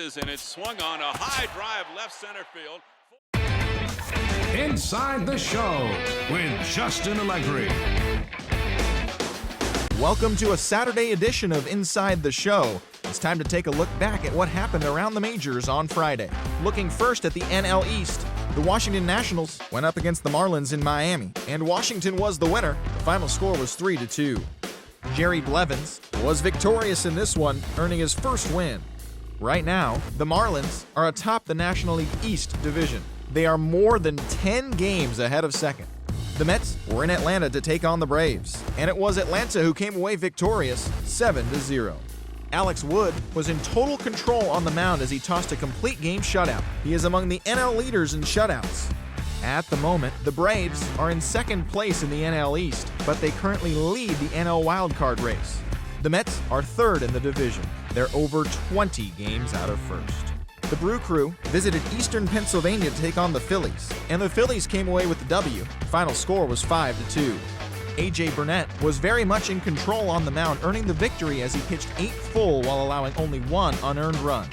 bases, and it's swung on a high drive left center field. Inside the Show with Justin Allegri. Welcome to a Saturday edition of Inside the Show. It's time to take a look back at what happened around the majors on Friday. Looking first at the NL East, the Washington Nationals went up against the Marlins in Miami, and Washington was the winner. The final score was 3-2. Jerry Blevins was victorious in this one, earning his first win. Right now, the Marlins are atop the National League East division. They are more than 10 games ahead of second. The Mets were in Atlanta to take on the Braves, and it was Atlanta who came away victorious 7-0. Alex Wood was in total control on the mound as he tossed a complete game shutout. He is among the NL leaders in shutouts. At the moment, the Braves are in second place in the NL East, but they currently lead the NL wildcard race. The Mets are third in the division. They're over 20 games out of first. The Brew Crew visited Eastern Pennsylvania to take on the Phillies, and the Phillies came away with the W. Final score was 5-2. A.J. Burnett was very much in control on the mound, earning the victory as he pitched 8 full while allowing only 1 unearned run.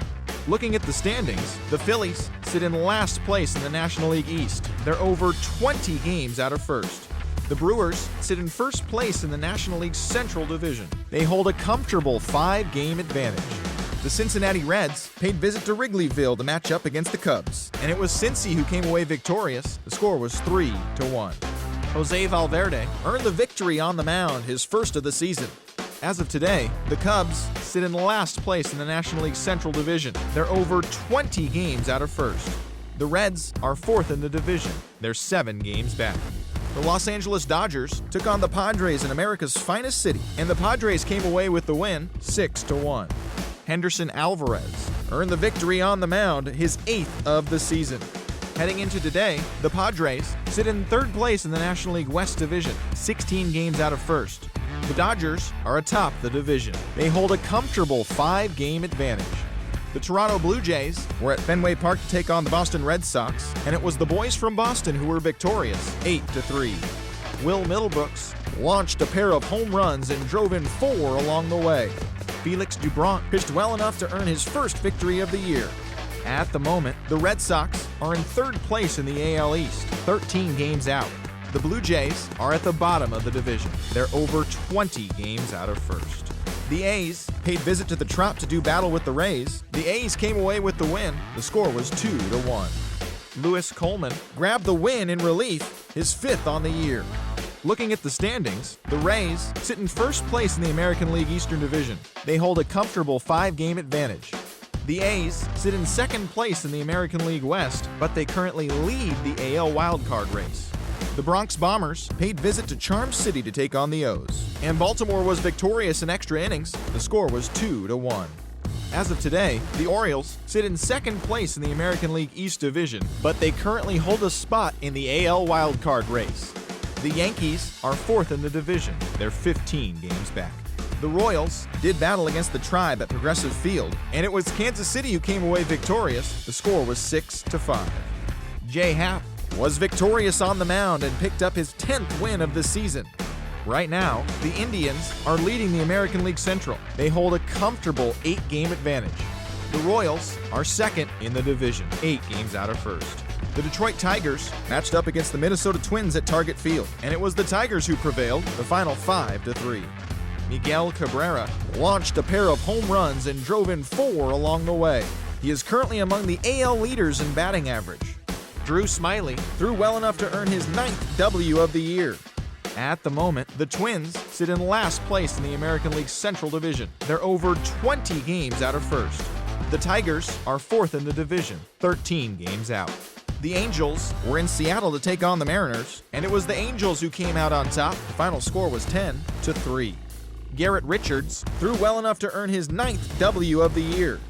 Looking at the standings, the Phillies sit in last place in the National League East. They're over 20 games out of first. The Brewers sit in first place in the National League Central Division. They hold a comfortable 5-game advantage. The Cincinnati Reds paid visit to Wrigleyville to match up against the Cubs, and it was Cincy who came away victorious. The score was 3-1. Jose Valverde earned the victory on the mound, his first of the season. As of today, the Cubs sit in last place in the National League Central Division. They're over 20 games out of first. The Reds are fourth in the division. They're 7 games back. The Los Angeles Dodgers took on the Padres in America's finest city, and the Padres came away with the win 6-1. Henderson Alvarez earned the victory on the mound, his 8th of the season. Heading into today, the Padres sit in third place in the National League West Division, 16 games out of first. The Dodgers are atop the division. They hold a comfortable 5-game advantage. The Toronto Blue Jays were at Fenway Park to take on the Boston Red Sox, and it was the boys from Boston who were victorious, 8-3. Will Middlebrooks launched a pair of home runs and drove in 4 along the way. Felix Dubronc pitched well enough to earn his first victory of the year. At the moment, the Red Sox are in third place in the AL East, 13 games out. The Blue Jays are at the bottom of the division. They're over 20 games out of first. The A's paid visit to the Trop to do battle with the Rays. The A's came away with the win. The score was 2-1. Lewis Coleman grabbed the win in relief, his 5th on the year. Looking at the standings, the Rays sit in first place in the American League Eastern Division. They hold a comfortable 5-game advantage. The A's sit in second place in the American League West, but they currently lead the AL wildcard race. The Bronx Bombers paid visit to Charm City to take on the O's, and Baltimore was victorious in extra innings. The score was 2-1. As of today, the Orioles sit in second place in the American League East Division, but they currently hold a spot in the AL wildcard race. The Yankees are 4th in the division. They're 15 games back. The Royals did battle against the Tribe at Progressive Field, and it was Kansas City who came away victorious. The score was 6-5. Jay Happ was victorious on the mound and picked up his 10th win of the season. Right now, the Indians are leading the American League Central. They hold a comfortable 8-game advantage. The Royals are second in the division, 8 games out of first. The Detroit Tigers matched up against the Minnesota Twins at Target Field, and it was the Tigers who prevailed, the final 5-3. Miguel Cabrera launched a pair of home runs and drove in 4 along the way. He is currently among the AL leaders in batting average. Drew Smyly threw well enough to earn his 9th W of the year. At the moment, the Twins sit in last place in the American League Central Division. They're over 20 games out of first. The Tigers are 4th in the division, 13 games out. The Angels were in Seattle to take on the Mariners, and it was the Angels who came out on top. The final score was 10-3. Garrett Richards threw well enough to earn his 9th W of the year.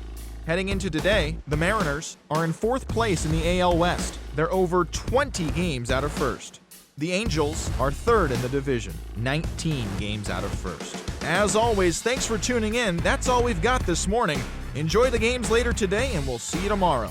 Heading into today, the Mariners are in 4th place in the AL West. They're over 20 games out of first. The Angels are 3rd in the division, 19 games out of first. As always, thanks for tuning in. That's all we've got this morning. Enjoy the games later today, and we'll see you tomorrow.